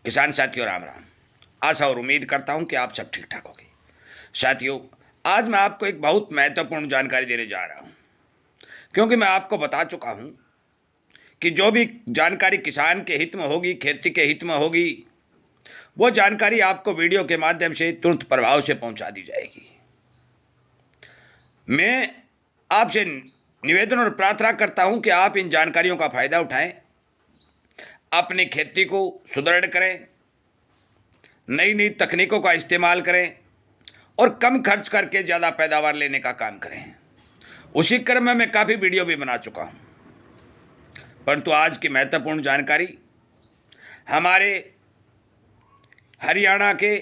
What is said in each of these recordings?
किसान साथियों राम राम। आशा और उम्मीद करता हूं कि आप सब ठीक ठाक होंगे। साथियों, आज मैं आपको एक बहुत महत्वपूर्ण जानकारी देने जा रहा हूं, क्योंकि मैं आपको बता चुका हूं कि जो भी जानकारी किसान के हित में होगी, खेती के हित में होगी, वो जानकारी आपको वीडियो के माध्यम से तुरंत प्रभाव से पहुंचा दी जाएगी। मैं आपसे निवेदन और प्रार्थना करता हूं कि आप इन जानकारियों का फायदा उठाएं, अपनी खेती को सुदृढ़ करें, नई नई तकनीकों का इस्तेमाल करें और कम खर्च करके ज़्यादा पैदावार लेने का काम करें। उसी क्रम में मैं काफ़ी वीडियो भी बना चुका हूं, परंतु आज की महत्वपूर्ण जानकारी हमारे हरियाणा के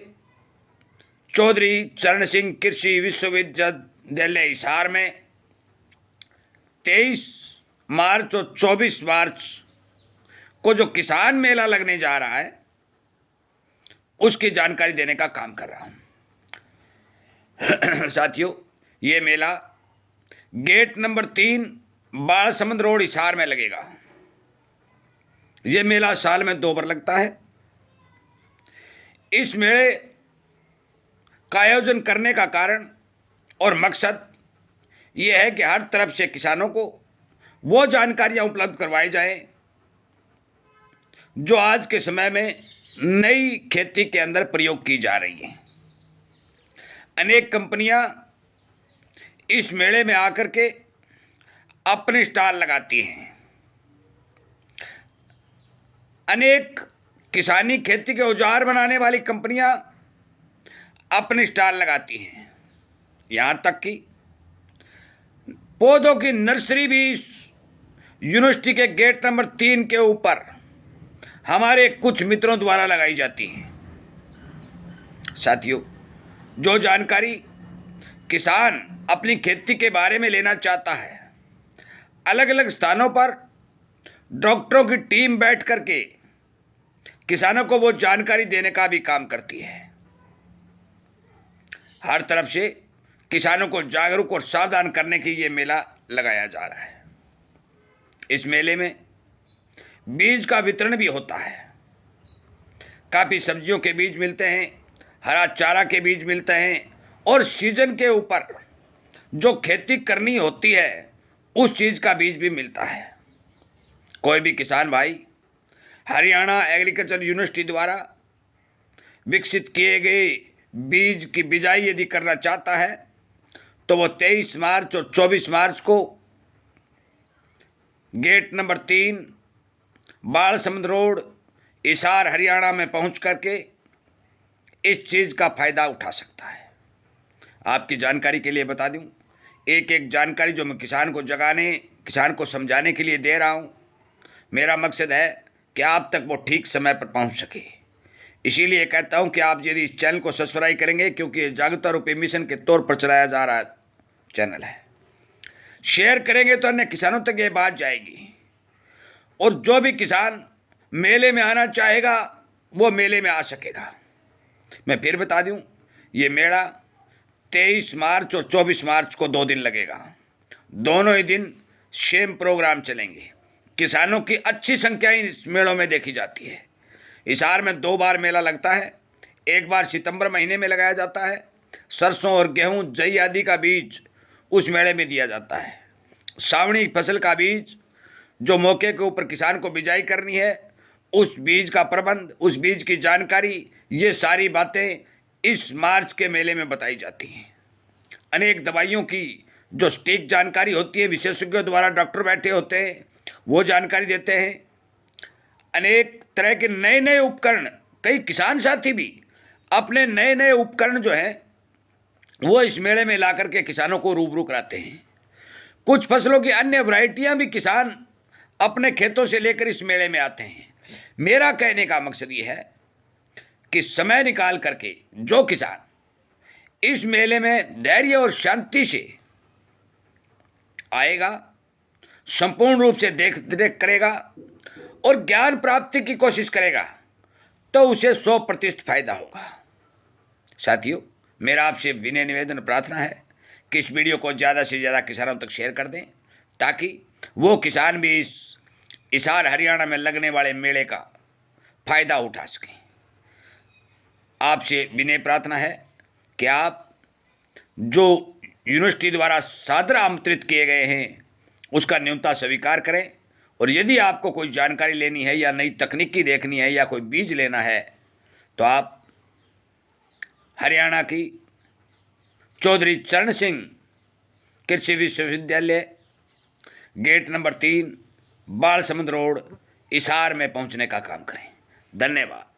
चौधरी चरण सिंह कृषि विश्वविद्यालय हिसार में 23 मार्च और 24 मार्च को जो किसान मेला लगने जा रहा है, उसकी जानकारी देने का काम कर रहा हूं। साथियों, ये मेला gate number 3 Balsamand road Hisar में लगेगा। ये मेला साल में 2 बार लगता है। इस मेले का आयोजन करने का कारण और मकसद ये है कि हर तरफ से किसानों को वो जानकारियां उपलब्ध करवाई जाएं जो आज के समय में नई खेती के अंदर प्रयोग की जा रही हैं। अनेक कंपनियां इस मेले में आकर के अपने स्टॉल लगाती हैं। अनेक किसानी खेती के औजार बनाने वाली कंपनियां अपने स्टॉल लगाती हैं। यहाँ तक कि पौधों की नर्सरी भी इस यूनिवर्सिटी के गेट नंबर 3 के ऊपर हमारे कुछ मित्रों द्वारा लगाई जाती हैं। साथियों, जो जानकारी किसान अपनी खेती के बारे में लेना चाहता है, अलग अलग स्थानों पर डॉक्टरों की टीम बैठ करके किसानों को वो जानकारी देने का भी काम करती है। हर तरफ से किसानों को जागरूक और सावधान करने के ये मेला लगाया जा रहा है। इस मेले में बीज का वितरण भी होता है। काफ़ी सब्जियों के बीज मिलते हैं, हरा चारा के बीज मिलते हैं और सीजन के ऊपर जो खेती करनी होती है उस चीज़ का बीज भी मिलता है। कोई भी किसान भाई हरियाणा एग्रीकल्चर यूनिवर्सिटी द्वारा विकसित किए गए बीज की बिजाई यदि करना चाहता है तो वो 23 मार्च और 24 मार्च को gate number 3 Balsamand road Hisar Haryana में पहुंच करके इस चीज़ का फ़ायदा उठा सकता है। आपकी जानकारी के लिए बता दूं, एक एक जानकारी जो मैं किसान को जगाने, किसान को समझाने के लिए दे रहा हूं, मेरा मकसद है कि आप तक वो ठीक समय पर पहुंच सके। इसीलिए कहता हूं कि आप यदि इस चैनल को सब्सक्राइब करेंगे, क्योंकि ये जागरूकता रूपी मिशन के तौर पर चलाया जा रहा चैनल है, शेयर करेंगे तो अन्य किसानों तक ये बात जाएगी और जो भी किसान मेले में आना चाहेगा वो मेले में आ सकेगा। मैं फिर बता दूं, ये मेला 23 मार्च और 24 मार्च को 2 दिन लगेगा। दोनों ही दिन सेम प्रोग्राम चलेंगे। किसानों की अच्छी संख्या इस मेलों में देखी जाती है। हिसार में 2 बार मेला लगता है। एक बार सितंबर महीने में लगाया जाता है। सरसों और गेहूं, जई आदि का बीज उस मेले में दिया जाता है। सावणी फसल का बीज जो मौके के ऊपर किसान को बिजाई करनी है, उस बीज का प्रबंध, उस बीज की जानकारी, ये सारी बातें इस मार्च के मेले में बताई जाती हैं। अनेक दवाइयों की जो सटीक जानकारी होती है, विशेषज्ञों द्वारा डॉक्टर बैठे होते हैं, वो जानकारी देते हैं। अनेक तरह के नए नए उपकरण, कई किसान साथी भी अपने नए नए उपकरण जो हैं वो इस मेले में ला करके किसानों को रूबरू कराते हैं। कुछ फसलों की अन्य वैरायटियां भी किसान अपने खेतों से लेकर इस मेले में आते हैं। मेरा कहने का मकसद ये है कि समय निकाल करके जो किसान इस मेले में धैर्य और शांति से आएगा, संपूर्ण रूप से देख रेख करेगा और ज्ञान प्राप्ति की कोशिश करेगा, तो उसे 100% फायदा होगा। साथियों, मेरा आपसे विनय निवेदन प्रार्थना है कि इस वीडियो को ज़्यादा से ज़्यादा किसानों तक शेयर कर दें, ताकि वो किसान भी इस हिसार हरियाणा में लगने वाले मेले का फ़ायदा उठा सकें। आपसे विनय प्रार्थना है कि आप जो यूनिवर्सिटी द्वारा सादर आमंत्रित किए गए हैं उसका न्यूनता स्वीकार करें, और यदि आपको कोई जानकारी लेनी है या नई तकनीकी देखनी है या कोई बीज लेना है तो आप हरियाणा की चौधरी चरण सिंह कृषि विश्वविद्यालय, gate number 3, Balsamand road, Hisar में पहुंचने का काम करें। धन्यवाद।